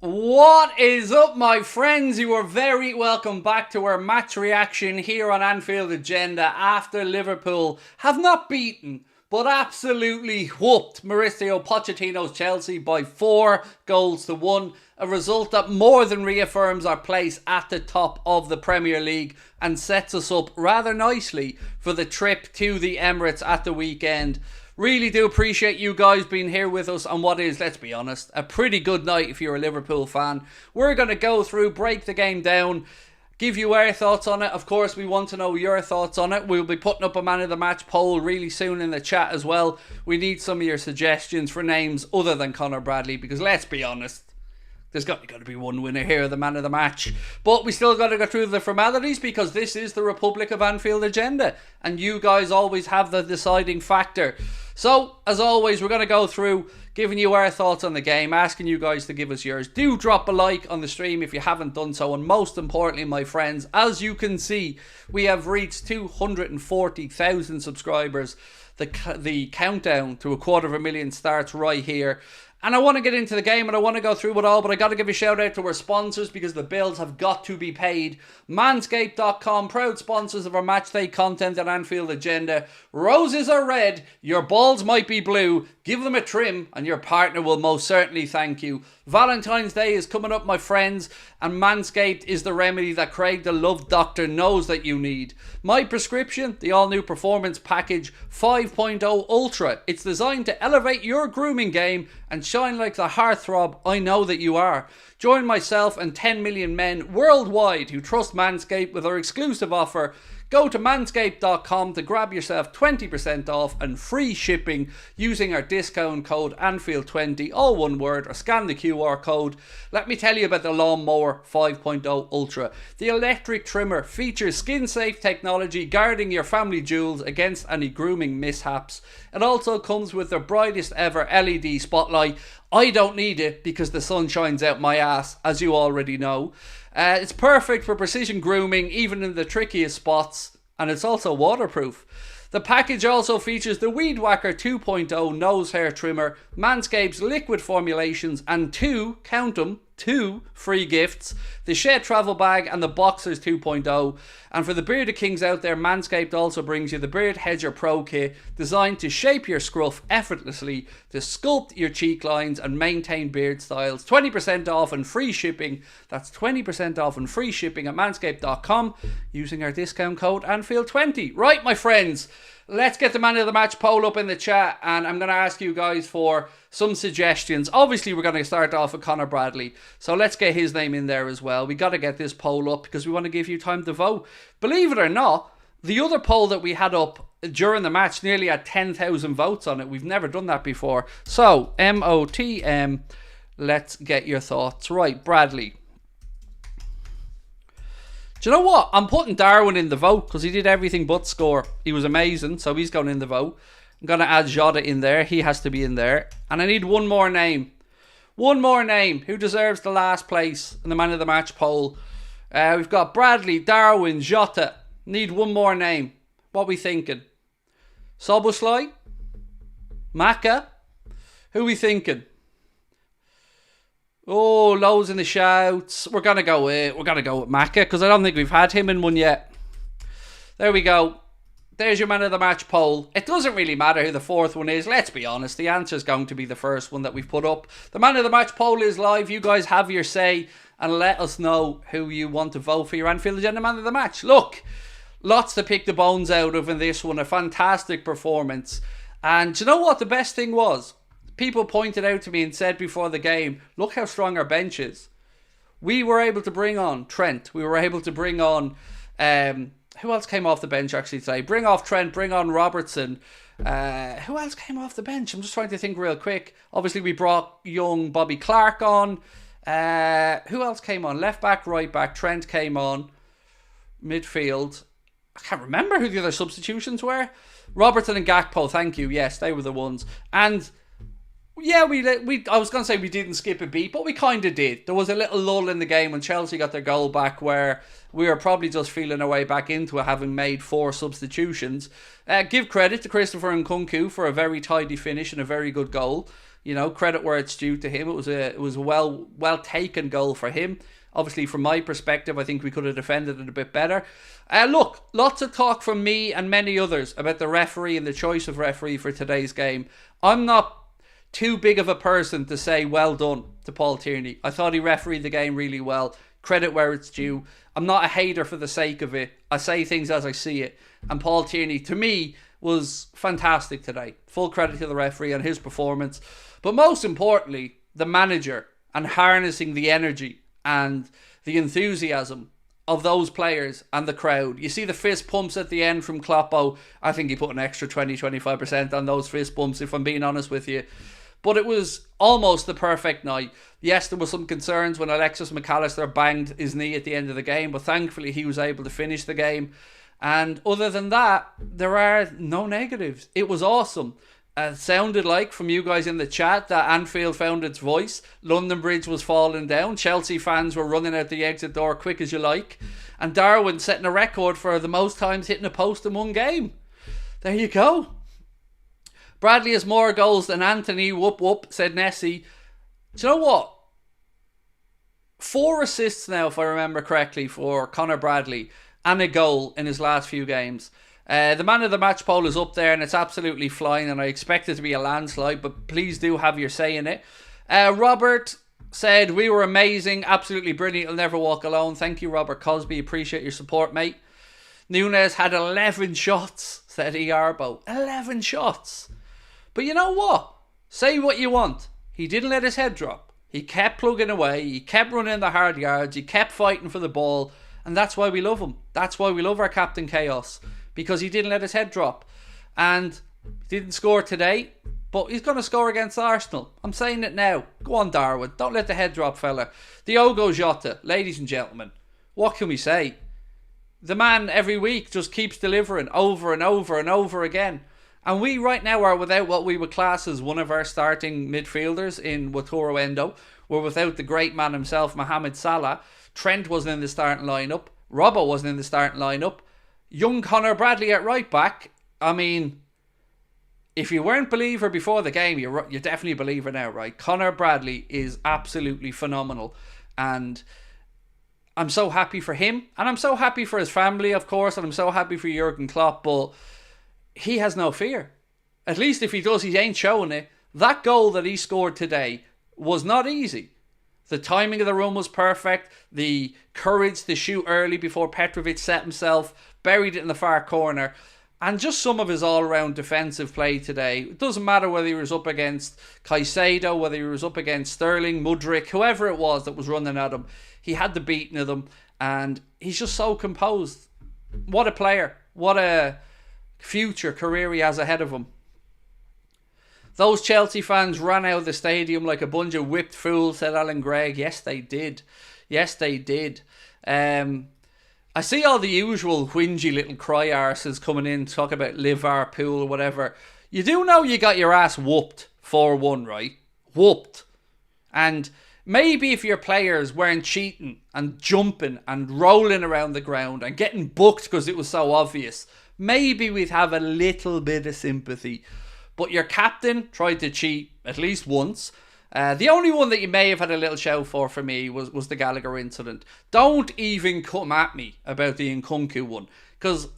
What is up, my friends? You are very welcome back to our match reaction here on Anfield Agenda after Liverpool have not beaten but absolutely whooped Mauricio Pochettino's Chelsea by 4 goals to 1. A result that more than reaffirms our place at the top of the Premier League and sets us up rather nicely for the trip to the Emirates at the weekend. Really do appreciate you guys being here with us on what is, let's be honest, a pretty good night if you're a Liverpool fan. We're going to go through, break the game down, give you our thoughts on it. Of course, we want to know your thoughts on it. We'll be putting up a man of the match poll really soon in the chat as well. We need some of your suggestions for names other than Conor Bradley, because let's be honest, there's got to be one winner here, the man of the match. But we still got to go through the formalities because this is the Republic of Anfield Agenda. And you guys always have the deciding factor. So, as always, we're going to go through giving you our thoughts on the game, asking you guys to give us yours. Do drop a like on the stream if you haven't done so. And most importantly, my friends, as you can see, we have reached 240,000 subscribers. The countdown to 250,000 starts right here. And I want to get into the game and I want to go through it all, but I got to give a shout out to our sponsors because the bills have got to be paid. Manscaped.com, proud sponsors of our matchday content at Anfield Agenda. Roses are red, your balls might be blue. Give them a trim and your partner will most certainly thank you. Valentine's Day is coming up, my friends, and Manscaped is the remedy that Craig the Love Doctor knows that you need. My prescription, the all-new Performance Package 5.0 Ultra. It's designed to elevate your grooming game and shine like the heartthrob I know that you are. Join myself and 10 million men worldwide who trust Manscaped with our exclusive offer. Go to manscaped.com to grab yourself 20% off and free shipping using our discount code Anfield20, all one word, or scan the QR code. Let me tell you about the Lawnmower 5.0 Ultra. The electric trimmer features skin-safe technology guarding your family jewels against any grooming mishaps. It also comes with the brightest ever LED spotlight. I don't need it because the sun shines out my ass, as you already know. It's perfect for precision grooming, even in the trickiest spots, and it's also waterproof. The package also features the Weed Whacker 2.0 nose hair trimmer, Manscaped's liquid formulations, and count them, two free gifts, the Shed Travel Bag and the Boxers 2.0. And for the bearded kings out there, Manscaped also brings you the Beard Hedger Pro Kit, designed to shape your scruff effortlessly, to sculpt your cheek lines and maintain beard styles. 20% off and free shipping. That's 20% off and free shipping at manscaped.com using our discount code Anfield20. Right, my friends, let's get the man of the match poll up in the chat, and I'm going to ask you guys for some suggestions. Obviously, we're going to start off with Conor Bradley, so let's get his name in there as well. We got to get this poll up because we want to give you time to vote. Believe it or not, the other poll that we had up during the match nearly had 10,000 votes on it. We've never done that before. So, MOTM, let's get your thoughts. Right, Bradley. Do you know what? I'm putting Darwin in the vote because he did everything but score. He was amazing, so he's going in the vote. I'm going to add Jota in there. He has to be in there. And I need one more name. One more name. Who deserves the last place in the man of the match poll? We've got Bradley, Darwin, Jota. Need one more name. What we thinking? Soboslai? Maka? Who we thinking? Oh, loads in the shouts. We're gonna go with Maka because I don't think we've had him in one yet. There we go. There's your man of the match poll. It doesn't really matter who the fourth one is. Let's be honest. The answer is going to be the first one that we've put up. The man of the match poll is live. You guys have your say and let us know who you want to vote for your Anfield Agenda man of the match. Look, lots to pick the bones out of in this one. A fantastic performance. And do you know what the best thing was? People pointed out to me and said before the game, look how strong our bench is. We were able to bring on Trent. We were able to bring on... who else came off the bench actually today? Bring off Trent, bring on Robertson. Who else came off the bench? I'm just trying to think real quick. Obviously, we brought young Bobby Clark on. Who else came on? Left back, right back. Trent came on. Midfield. I can't remember who the other substitutions were. Robertson and Gakpo, thank you. Yes, they were the ones. And... yeah, I was going to say we didn't skip a beat, but we kind of did. There was a little lull in the game when Chelsea got their goal back where we were probably just feeling our way back into it, having made 4 substitutions. Give credit to Christopher Nkunku for a very tidy finish and a very good goal. You know, credit where it's due to him. It was a well taken goal for him. Obviously, from my perspective, I think we could have defended it a bit better. Look, lots of talk from me and many others about the referee and the choice of referee for today's game. I'm not too big of a person to say well done to Paul Tierney. I thought he refereed the game really well. Credit where it's due. I'm not a hater for the sake of it. I say things as I see it. And Paul Tierney, to me, was fantastic today. Full credit to the referee and his performance. But most importantly, the manager and harnessing the energy and the enthusiasm of those players and the crowd. You see the fist pumps at the end from Kloppo. I think he put an extra 20-25% on those fist pumps, if I'm being honest with you. But it was almost the perfect night. Yes, there were some concerns when Alexis McAllister banged his knee at the end of the game, but thankfully he was able to finish the game. And other than that, there are no negatives. It was awesome. It sounded like, from you guys in the chat, that Anfield found its voice. London Bridge was falling down. Chelsea fans were running out the exit door quick as you like. And Darwin setting a record for the most times hitting a post in one game. There you go. Bradley has more goals than Anthony. Whoop whoop, said Nessie. Do you know what? 4 assists now, if I remember correctly, for Conor Bradley. And a goal in his last few games. The man of the match poll is up there and it's absolutely flying, and I expect it to be a landslide, but please do have your say in it. Robert said, we were amazing, absolutely brilliant, you'll never walk alone. Thank you, Robert Cosby, appreciate your support, mate. Nunes had 11 shots, said Iarbo. 11 shots. But you know what? Say what you want. He didn't let his head drop. He kept plugging away, he kept running the hard yards, he kept fighting for the ball, and that's why we love him. That's why we love our Captain Chaos. Because he didn't let his head drop. And he didn't score today, but he's going to score against Arsenal. I'm saying it now. Go on, Darwin. Don't let the head drop, fella. Diogo Jota, ladies and gentlemen, what can we say? The man every week just keeps delivering over and over and over again. And we right now are without what we would class as one of our starting midfielders in Wataru Endo. We're without the great man himself, Mohamed Salah. Trent wasn't in the starting lineup. Robbo wasn't in the starting lineup. Young Conor Bradley at right back. I mean, if you weren't a believer before the game, you're definitely a believer now, right? Conor Bradley is absolutely phenomenal. And I'm so happy for him. And I'm so happy for his family, of course. And I'm so happy for Jurgen Klopp. But he has no fear. At least if he does, he ain't showing it. That goal that he scored today was not easy. The timing of the run was perfect. The courage to shoot early before Petrovic set himself, buried it in the far corner. And just some of his all-round defensive play today. It doesn't matter whether he was up against Caicedo, whether he was up against Sterling, Mudryk, whoever it was that was running at him. He had the beating of them. And he's just so composed. What a player. What a future career he has ahead of him. Those Chelsea fans ran out of the stadium like a bunch of whipped fools, said Alan Gregg. Yes, they did. Yes, they did. I see all the usual whingy little cry arses coming in, talking about Liverpool or whatever. You do know you got your ass whooped 4-1, right? Whooped. And maybe if your players weren't cheating and jumping and rolling around the ground and getting booked because it was so obvious, maybe we'd have a little bit of sympathy. But your captain tried to cheat at least once. The only one that you may have had a little shout for me was the Gallagher incident. Don't even come at me about the Nkunku one. Because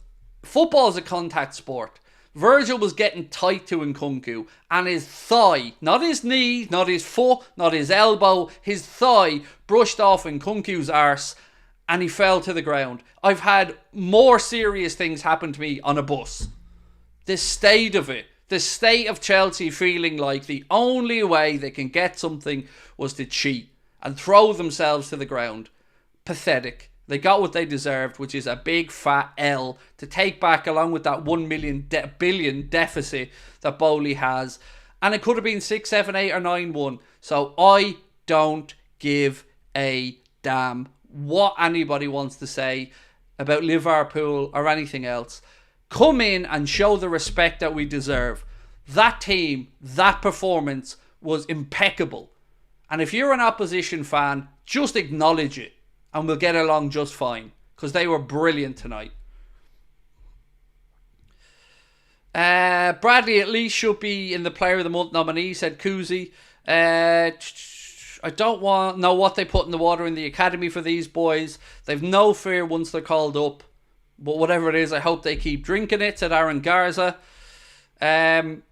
football is a contact sport. Virgil was getting tight to Nkunku. And his thigh, not his knee, not his foot, not his elbow, his thigh brushed off Nkunku's arse. And he fell to the ground. I've had more serious things happen to me on a bus. The state of it. The state of Chelsea feeling like the only way they can get something was to cheat and throw themselves to the ground. Pathetic. They got what they deserved, which is a big fat L to take back along with that 1 billion deficit that Bowley has. And it could have been 6, 7, 8 or 9-1. So I don't give a damn what anybody wants to say about Liverpool or anything else. Come in and show the respect that we deserve. That team, that performance was impeccable. And if you're an opposition fan, just acknowledge it and we'll get along just fine. Because they were brilliant tonight. Bradley at least should be in the Player of the Month nominee, said Kuzi. I don't know what they put in the water in the academy for these boys. They've no fear once they're called up. But whatever it is, I hope they keep drinking it, said Aaron Garza. Trent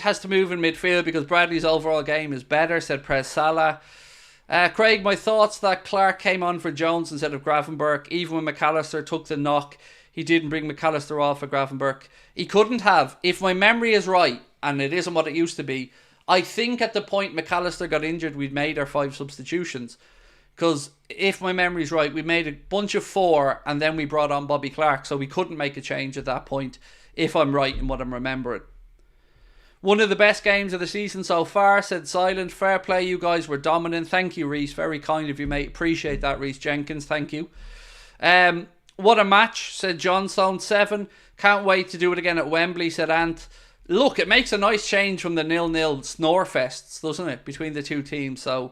has to move in midfield because Bradley's overall game is better, said Prez Salah. Craig, my thoughts that Clark came on for Jones instead of Gravenberch. Even when McAllister took the knock, he didn't bring McAllister off for Gravenberch. He couldn't have. If my memory is right, and it isn't what it used to be, I think at the point McAllister got injured, we'd made our 5 substitutions. Because if my memory's right, we made a bunch of 4 and then we brought on Bobby Clark. So we couldn't make a change at that point, if I'm right in what I'm remembering. One of the best games of the season so far, said Silent. Fair play, you guys were dominant. Thank you, Reece. Very kind of you, mate. Appreciate that, Reece Jenkins. Thank you. What a match, said Johnstone. 7. Can't wait to do it again at Wembley, said Ant. Look, it makes a nice change from the 0-0 snore fests, doesn't it, between the two teams. So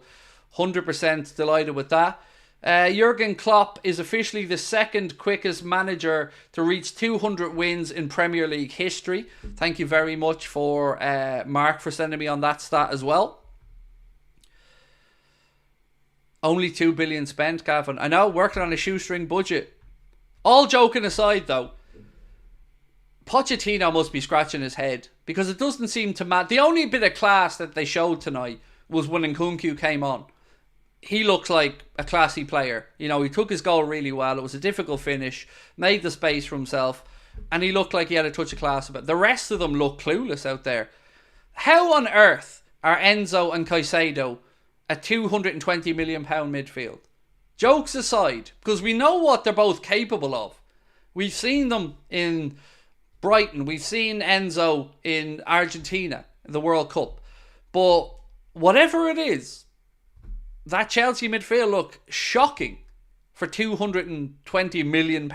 100% delighted with that. Jurgen Klopp is officially the second quickest manager to reach 200 wins in Premier League history. Thank you very much for Mark for sending me on that stat as well. Only 2 billion spent, Gavin. I know, working on a shoestring budget. All joking aside though, Pochettino must be scratching his head because it doesn't seem to matter. The only bit of class that they showed tonight was when Nkunku came on. He looks like a classy player. You know, he took his goal really well. It was a difficult finish, made the space for himself, and he looked like he had a touch of class about it. The rest of them look clueless out there. How on earth are Enzo and Caicedo a £220 million midfield? Jokes aside, because we know what they're both capable of. We've seen them in Brighton. We've seen Enzo in Argentina, in the World Cup. But whatever it is, that Chelsea midfield look shocking for £220 million.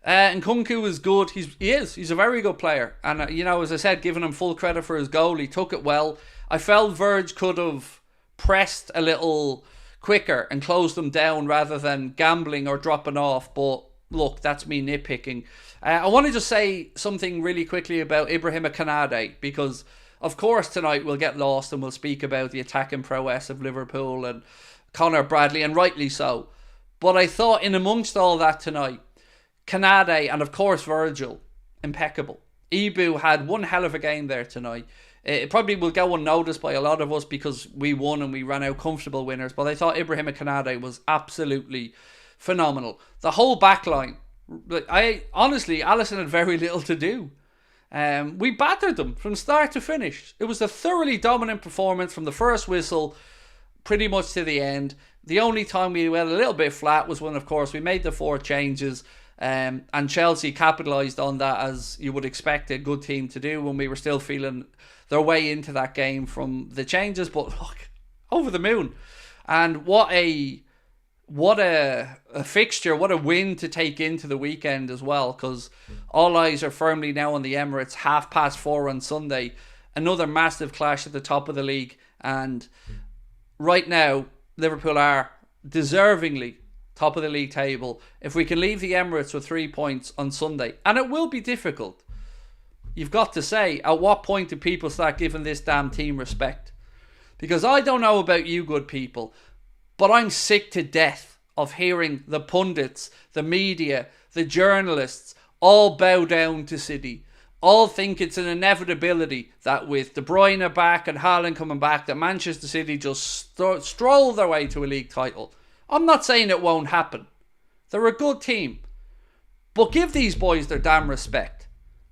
Nkunku is good. He's a very good player. And, as I said, giving him full credit for his goal, he took it well. I felt Verge could have pressed a little quicker and closed them down rather than gambling or dropping off. But look, that's me nitpicking. I want to just say something really quickly about Ibrahima Konate, because of course tonight we'll get lost and we'll speak about the attacking prowess of Liverpool and Conor Bradley, and rightly so. But I thought in amongst all that tonight, Konate and of course Virgil, impeccable. Ibu had one hell of a game there tonight. It probably will go unnoticed by a lot of us because we won and we ran out comfortable winners, but I thought Ibrahima Konate was absolutely phenomenal. The whole back line, honestly, Alisson had very little to do. We battered them from start to finish. It was a thoroughly dominant performance from the first whistle pretty much to the end. The only time we went a little bit flat was when, of course, we made the 4 changes, and Chelsea capitalised on that, as you would expect a good team to do when we were still feeling their way into that game from the changes. But look, over the moon. And what a fixture, what a win to take into the weekend as well, because all eyes are firmly now on the Emirates, 4:30 on Sunday. Another massive clash at the top of the league, and right now Liverpool are deservingly top of the league table. If we can leave the Emirates with 3 points on Sunday, and it will be difficult, you've got to say, at what point do people start giving this damn team respect? Because I don't know about you good people, but I'm sick to death of hearing the pundits, the media, the journalists all bow down to City. All think it's an inevitability that with De Bruyne back and Haaland coming back, that Manchester City just stroll their way to a league title. I'm not saying it won't happen. They're a good team. But give these boys their damn respect.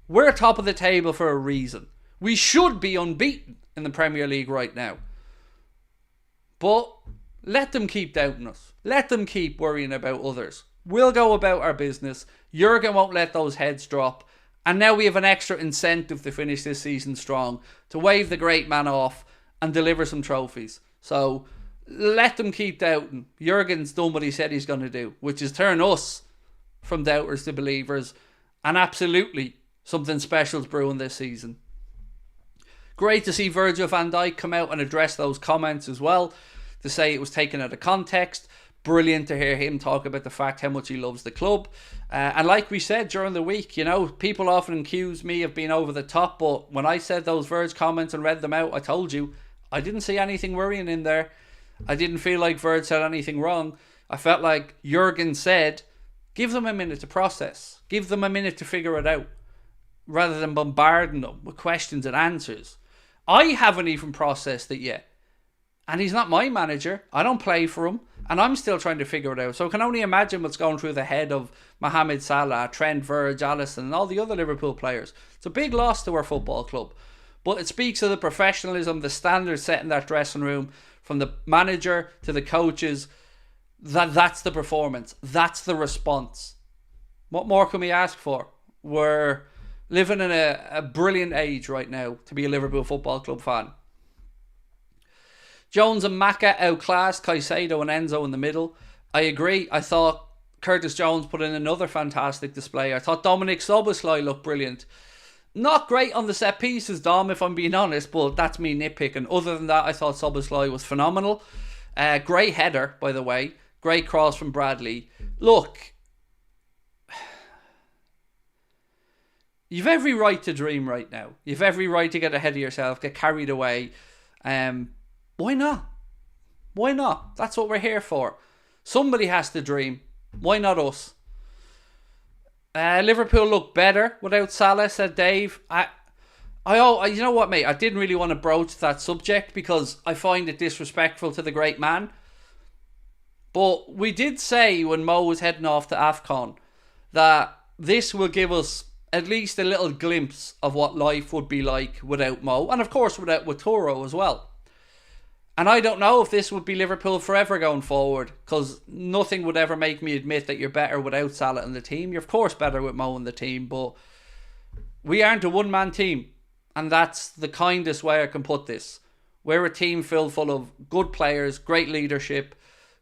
We're top of the table for a reason. We should be unbeaten in the Premier League right now. But let them keep doubting us. Let them keep worrying about others. We'll go about our business. Jurgen won't let those heads drop. And now we have an extra incentive to finish this season strong, to wave the great man off and deliver some trophies. So let them keep doubting. Jurgen's done what he said he's going to do, which is turn us from doubters to believers. And absolutely something special's brewing this season. Great to see Virgil van Dijk come out and address those comments as well, to say it was taken out of context. brilliant to hear him talk about the fact how much he loves the club. And like we said during the week, you know, people often accuse me of being over the top, but when I said those Verge comments and read them out, I told you, I didn't see anything worrying in there. I didn't feel like Verge said anything wrong. I felt like Jurgen said, give them a minute to process. Give them a minute to figure it out, rather than bombarding them with questions and answers. I haven't even processed it yet. And he's not my manager. I don't play for him. And I'm still trying to figure it out. So I can only imagine what's going through the head of Mohamed Salah, Trent, Verge, Alisson, and all the other Liverpool players. It's a big loss to our football club. But it speaks of the professionalism, the standards set in that dressing room, from the manager to the coaches. That's the performance. That's the response. What more can we ask for? We're living in a brilliant age right now to be a Liverpool Football Club fan. Jones and Maka outclassed Caicedo and Enzo in the middle. I agree. I thought Curtis Jones put in another fantastic display. I thought Dominic Szoboszlai looked brilliant. Not great on the set pieces, Dom, if I'm being honest, but that's me nitpicking. Other than that, I thought Szoboszlai was phenomenal. Great header, by the way. Great cross from Bradley. Look, you've every right to dream right now. You've every right to get ahead of yourself, get carried away. Why not? Why not? That's what we're here for. Somebody has to dream. Why not us? Liverpool look better without Salah, said Dave. You know what, mate? I didn't really want to broach that subject because I find it disrespectful to the great man. But we did say when Mo was heading off to AFCON that this will give us at least a little glimpse of what life would be like without Mo. And of course with Toro as well. And I don't know if this would be Liverpool forever going forward, because nothing would ever make me admit that you're better without Salah in the team. You're of course better with Mo in the team, but we aren't a one-man team. And that's the kindest way I can put this. We're a team filled full of good players, great leadership,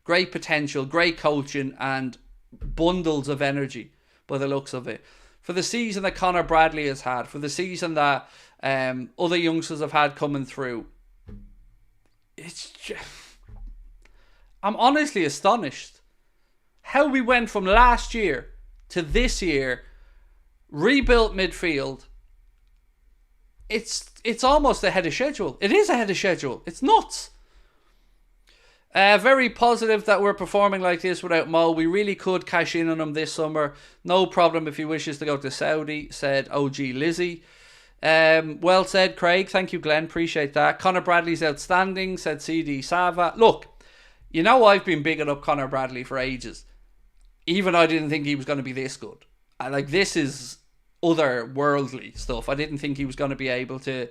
great potential, great coaching, and bundles of energy by the looks of it. For the season that Connor Bradley has had, for the season that other youngsters have had coming through, it's just, I'm honestly astonished how we went from last year to this year, rebuilt midfield. It's almost ahead of schedule. It is ahead of schedule. It's nuts. Very positive that we're performing like this without Mo. We really could cash in on him this summer. No problem if he wishes to go to Saudi, said OG Lizzie. Well said, Craig. Thank you, Glenn. Appreciate that. Connor Bradley's outstanding, said CD Sava. Look, you know I've been bigging up Connor Bradley for ages. Even I didn't think he was going to be this good. This is otherworldly stuff. I didn't think he was going to be able to...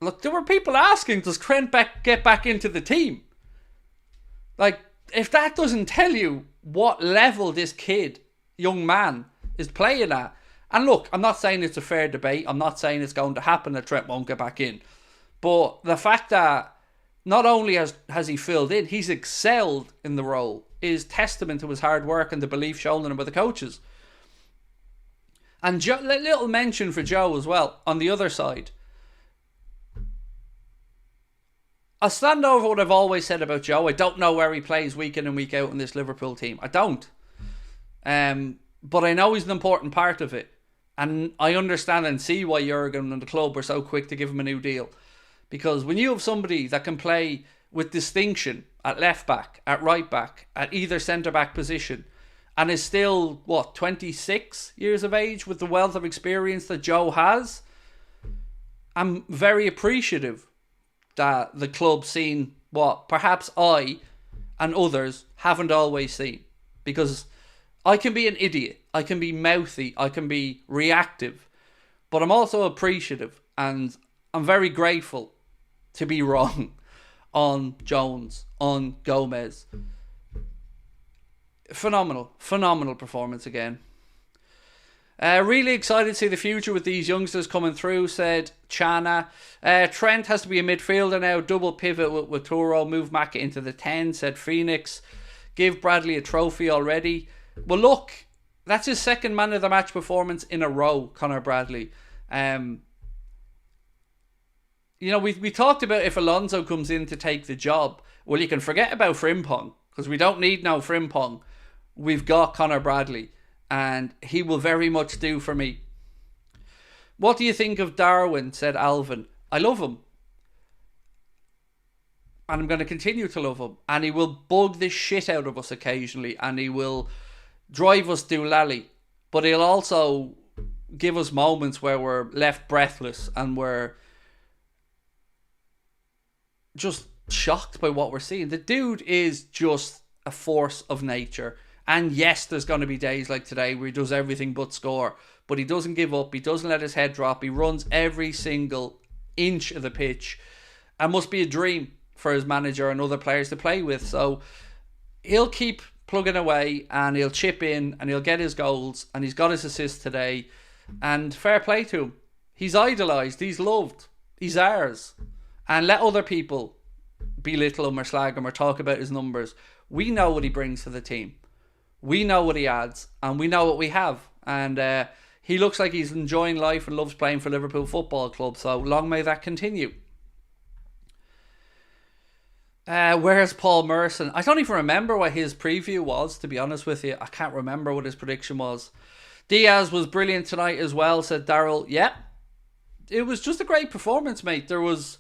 Look, there were people asking, does Trent get back into the team? If that doesn't tell you what level this kid, young man, is playing at. And look, I'm not saying it's a fair debate. I'm not saying it's going to happen that Trent won't get back in. But the fact that not only has he filled in, he's excelled in the role is testament to his hard work and the belief shown in him by the coaches. And little mention for Joe as well, on the other side. I'll stand over what I've always said about Joe. I don't know where he plays week in and week out in this Liverpool team. I don't. But I know he's an important part of it. And I understand and see why Jurgen and the club were so quick to give him a new deal. Because when you have somebody that can play with distinction at left back, at right back, at either centre back position, and is still, 26 years of age with the wealth of experience that Joe has, I'm very appreciative that the club seen what perhaps I and others haven't always seen. Because I can be an idiot, I can be mouthy, I can be reactive, but I'm also appreciative, and I'm very grateful to be wrong on Jones, on Gomez. Phenomenal performance again. Really excited to see the future with these youngsters coming through, said Chana. Trent has to be a midfielder now, double pivot with Toro, move Maka into the 10, said Phoenix. Give Bradley a trophy already. Well, look, that's his second man of the match performance in a row, Connor Bradley. we talked about if Alonso comes in to take the job. Well, you can forget about Frimpong because we don't need no Frimpong. We've got Connor Bradley, and he will very much do for me. What do you think of Darwin? Said Alvin. I love him. And I'm going to continue to love him. And he will bug the shit out of us occasionally. And he will drive us doolally. But he'll also give us moments where we're left breathless and we're just shocked by what we're seeing. The dude is just a force of nature. And yes, there's going to be days like today where he does everything but score. But he doesn't give up. He doesn't let his head drop. He runs every single inch of the pitch. And must be a dream for his manager and other players to play with. So he'll keep plugging away and he'll chip in and he'll get his goals. And he's got his assists today. And fair play to him. He's idolised. He's loved. He's ours. And let other people belittle him or slag him or talk about his numbers. We know what he brings to the team. We know what he adds. And we know what we have. And he looks like he's enjoying life and loves playing for Liverpool Football Club. So long may that continue. Where's Paul Merson? I don't even remember what his preview was, to be honest with you. I can't remember what his prediction was. Diaz was brilliant tonight as well, said Daryl. Yeah, it was just a great performance, mate. There was,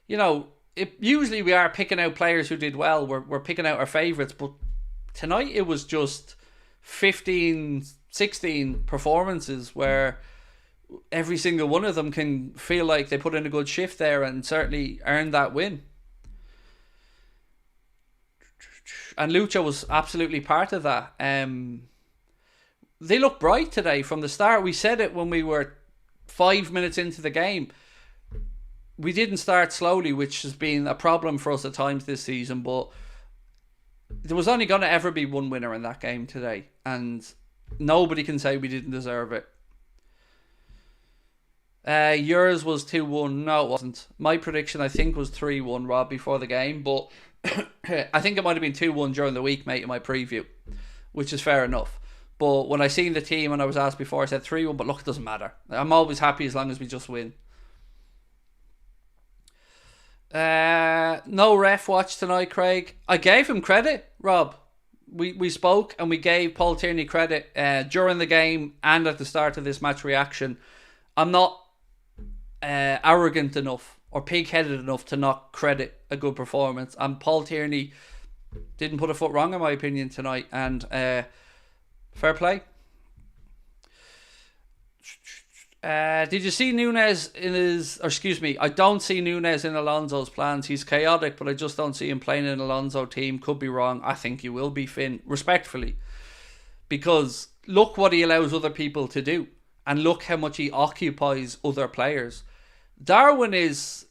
usually we are picking out players who did well. We're picking out our favourites, but tonight it was just 15, 16 performances where every single one of them can feel like they put in a good shift there and certainly earned that win. And Lucha was absolutely part of that. They look bright today from the start. We said it when we were 5 minutes into the game. We didn't start slowly, which has been a problem for us at times this season. But there was only going to ever be one winner in that game today. And nobody can say we didn't deserve it. Yours was 2-1. No, it wasn't. My prediction, I think, was 3-1, Rob, before the game. But I think it might have been 2-1 during the week, mate, in my preview, which is fair enough. But when I seen the team and I was asked before, I said 3-1, but look, it doesn't matter. I'm always happy as long as we just win. No ref watch tonight, Craig. I gave him credit, Rob. We spoke and we gave Paul Tierney credit during the game and at the start of this match reaction. I'm not arrogant enough or pig-headed enough to not credit a good performance. And Paul Tierney didn't put a foot wrong, in my opinion, tonight. And fair play. Did you see Núñez in his... Or excuse me, I don't see Núñez in Alonso's plans. He's chaotic, but I just don't see him playing in an Alonso team. Could be wrong. I think he will be, Finn. Respectfully. Because look what he allows other people to do. And look how much he occupies other players. Darwin he's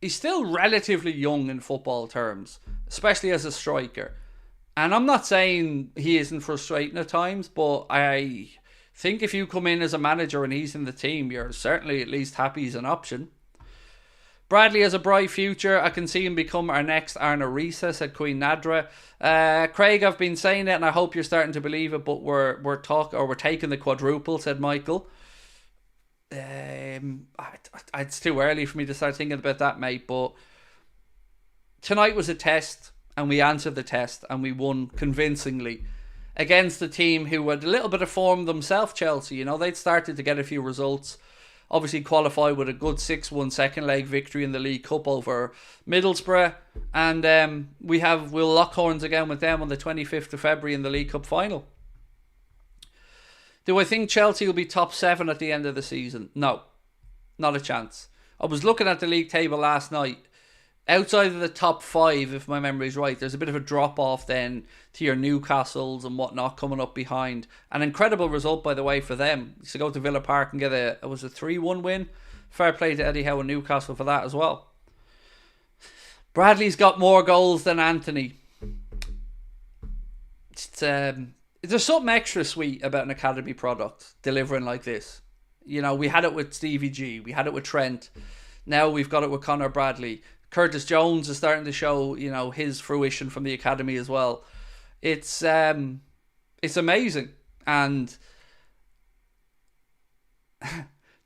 still relatively young in football terms, especially as a striker. And I'm not saying he isn't frustrating at times, but I think if you come in as a manager and he's in the team, you're certainly at least happy he's an option. Bradley has a bright future. I can see him become our next Arna Risa, said Queen Nadra. Craig, I've been saying it and I hope you're starting to believe it, but we're taking the quadruple, said Michael. It's too early for me to start thinking about that, mate, but tonight was a test and we answered the test and we won convincingly against a team who had a little bit of form themselves. Chelsea, they'd started to get a few results, obviously qualified with a good 6-1 second leg victory in the League Cup over Middlesbrough, and we'll lock horns again with them on the 25th of February in the League Cup final. Do I think Chelsea will be top 7 at the end of the season? No, not a chance. I was looking at the league table last night. Outside of the top 5, if my memory is right, there's a bit of a drop-off then to your Newcastles and whatnot coming up behind. An incredible result, by the way, for them. To go to Villa Park and get a 3-1 win. Fair play to Eddie Howe and Newcastle for that as well. Bradley's got more goals than Anthony. There's something extra sweet about an academy product delivering like this. We had it with Stevie G. We had it with Trent. Now we've got it with Connor Bradley. Curtis Jones is starting to show, his fruition from the academy as well. It's amazing. And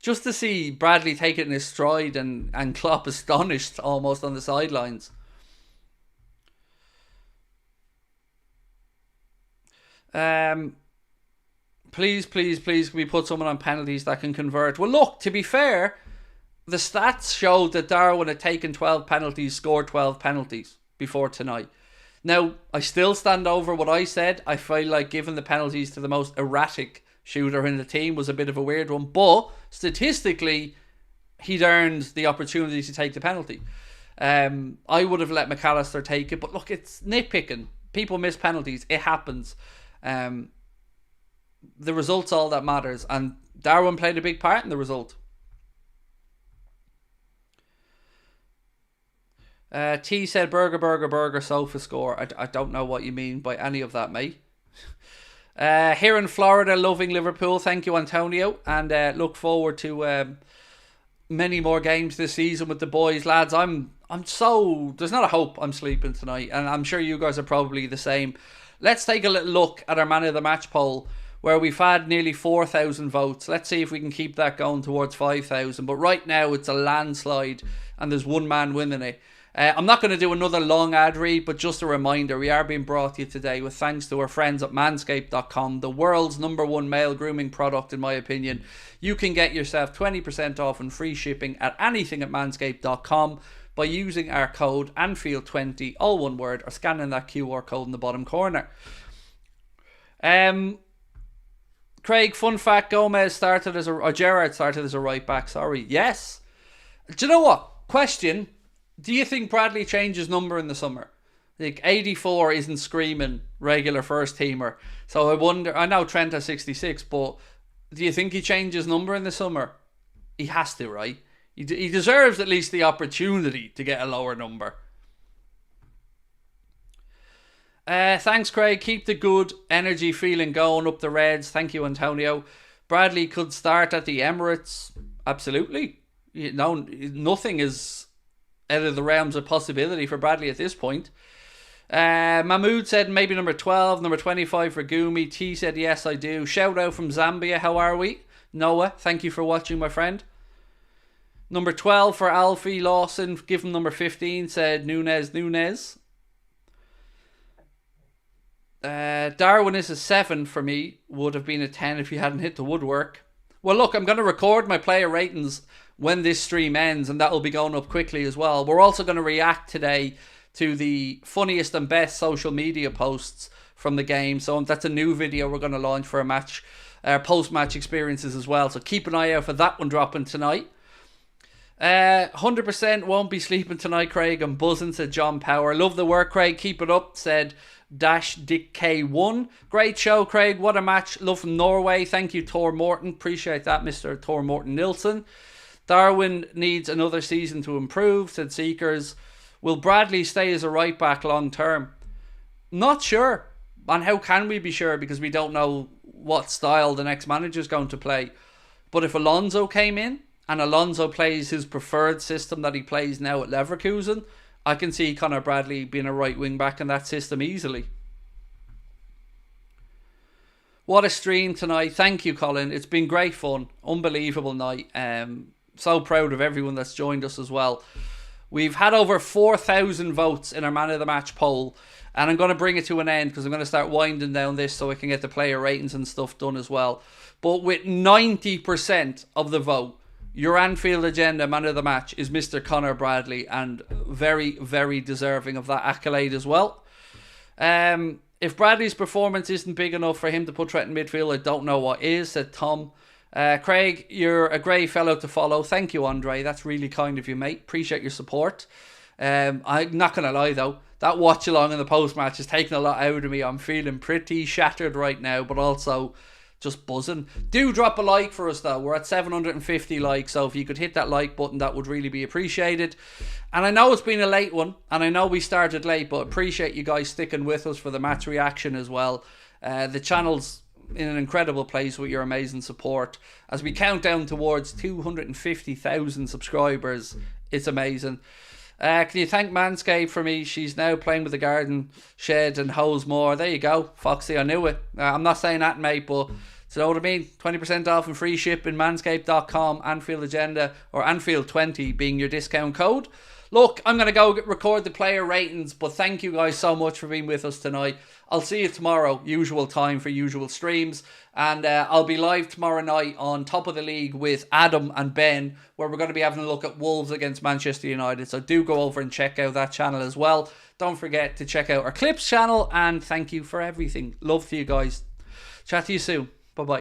Just to see Bradley take it in his stride and Klopp astonished almost on the sidelines. Please, please, please, can we put someone on penalties that can convert? Well, look, to be fair, the stats showed that Darwin had taken 12 penalties, scored 12 penalties before tonight. Now, I still stand over what I said. I feel like giving the penalties to the most erratic shooter in the team was a bit of a weird one, but statistically he'd earned the opportunity to take the penalty. I would have let McAllister take it, but look, it's nitpicking. People miss penalties, it happens. The result's all that matters, and Darwin played a big part in the result. T said burger sofa score. I don't know what you mean by any of that, mate. Here in Florida, loving Liverpool. Thank you, Antonio, and look forward to many more games this season with the boys, lads. I'm so, there's not a hope I'm sleeping tonight, and I'm sure you guys are probably the same. Let's take a little look at our man of the match poll, where we've had nearly 4,000 votes. Let's see if we can keep that going towards 5,000. But right now it's a landslide, and there's one man winning it. I'm not going to do another long ad read, but just a reminder, we are being brought to you today with thanks to our friends at manscaped.com, the world's #1 male grooming product in my opinion. You can get yourself 20% off and free shipping at anything at manscaped.com by using our code Anfield20, all one word, or scanning that QR code in the bottom corner. Craig, fun fact, Gerrard started as a right back, sorry. Yes. Do you know what? Question. Do you think Bradley changes number in the summer? Like 84 isn't screaming regular first teamer. So I wonder, I know Trent has 66, but do you think he changes number in the summer? He has to, right? He deserves at least the opportunity to get a lower number. Thanks, Craig. Keep the good energy feeling going up the Reds. Thank you, Antonio. Bradley could start at the Emirates. Absolutely. You know, nothing is out of the realms of possibility for Bradley at this point. Mahmood said maybe number 12, number 25 for Gumi. T said yes, I do. Shout out from Zambia. How are we? Noah, thank you for watching, my friend. Number 12 for Alfie Lawson. Give him number 15, said Nunez. Darwin is a 7 for me. Would have been a 10 if he hadn't hit the woodwork. Well, look, I'm going to record my player ratings when this stream ends, and that will be going up quickly as well. We're also going to react today to the funniest and best social media posts from the game. So that's a new video we're going to launch for a match, post-match experiences as well. So keep an eye out for that one dropping tonight. 100% won't be sleeping tonight, Craig. I'm buzzing, said John Power. Love the work, Craig. Keep it up, said Dick K1. Great show, Craig. What a match. Love from Norway. Thank you, Tor Morton. Appreciate that, Mr. Tor Morton Nilsson. Darwin needs another season to improve, said Seekers. Will Bradley stay as a right back long term? Not sure. And how can we be sure? Because we don't know what style the next manager is going to play. But if Alonso came in and Alonso plays his preferred system that he plays now at Leverkusen, I can see Conor Bradley being a right wing back in that system easily. What a stream tonight. Thank you, Colin. It's been great fun. Unbelievable night. So proud of everyone that's joined us as well. We've had over 4,000 votes in our man of the match poll, and I'm going to bring it to an end because I'm going to start winding down this so I can get the player ratings and stuff done as well. But with 90% of the vote, your Anfield Agenda man of the match is Mr. Conor Bradley, and very, very deserving of that accolade as well. If Bradley's performance isn't big enough for him to put Trent in midfield, I don't know what is, said Tom. Craig, you're a great fellow to follow. Thank you, Andre. That's really kind of you, mate. Appreciate your support. I'm not going to lie, though. That watch along in the post-match has taken a lot out of me. I'm feeling pretty shattered right now, but also just buzzing. Do drop a like for us, though. We're at 750 likes, so if you could hit that like button, that would really be appreciated. And I know it's been a late one, and I know we started late, but appreciate you guys sticking with us for the match reaction as well. The channel's in an incredible place with your amazing support as we count down towards 250,000 subscribers. It's amazing. Can you thank Manscaped for me? She's now playing with the garden shed and hose more. There you go, Foxy. I knew it. I'm not saying that, mate, but So you know what I mean? 20% off and free ship in manscaped.com, Anfield Agenda, or Anfield20 being your discount code. Look, I'm going to go record the player ratings, but thank you guys so much for being with us tonight. I'll see you tomorrow, usual time for usual streams. And I'll be live tomorrow night on Top of the League with Adam and Ben, where we're going to be having a look at Wolves against Manchester United. So do go over and check out that channel as well. Don't forget to check out our Clips channel, and thank you for everything. Love to you guys. Chat to you soon.